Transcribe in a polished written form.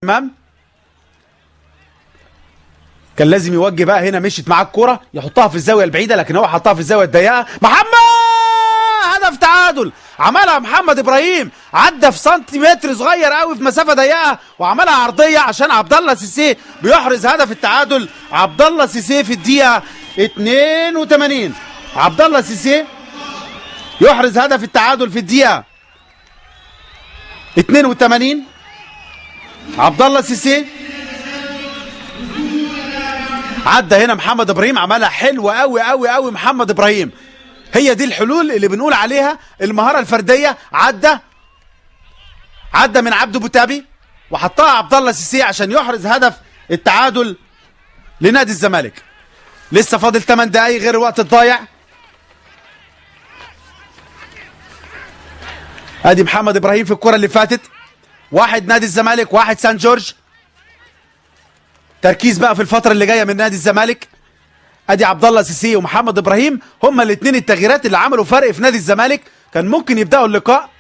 تمام. كان لازم يوجه بقى، هنا مشيت معاه الكوره يحطها في الزاويه البعيده، لكن هو حطها في الزاويه الضيقه. محمد هدف تعادل عملها محمد ابراهيم، عدى في سنتيمتر صغير قوي في مسافه ضيقه وعملها عرضيه عشان عبد الله سيسي بيحرز هدف التعادل. عبد الله سيسي في الدقيقه 82 عبد الله سيسي يحرز هدف التعادل في الدقيقه 82. عبد الله سيسي عدى هنا محمد ابراهيم، عملها حلوه قوي قوي قوي محمد ابراهيم. هي دي الحلول اللي بنقول عليها المهاره الفرديه. عدى من عبده بوتابي وحطها عبد الله سيسي عشان يحرز هدف التعادل لنادي الزمالك. لسه فاضل 8 دقايق غير الوقت الضايع. ادي محمد ابراهيم في الكره اللي فاتت، 1 نادي الزمالك 1 سان جورج. تركيز بقى في الفتره اللي جايه من نادي الزمالك. ادي عبد الله سيسي ومحمد ابراهيم هما الاثنين التغييرات اللي عملوا فرق في نادي الزمالك. كان ممكن يبداوا اللقاء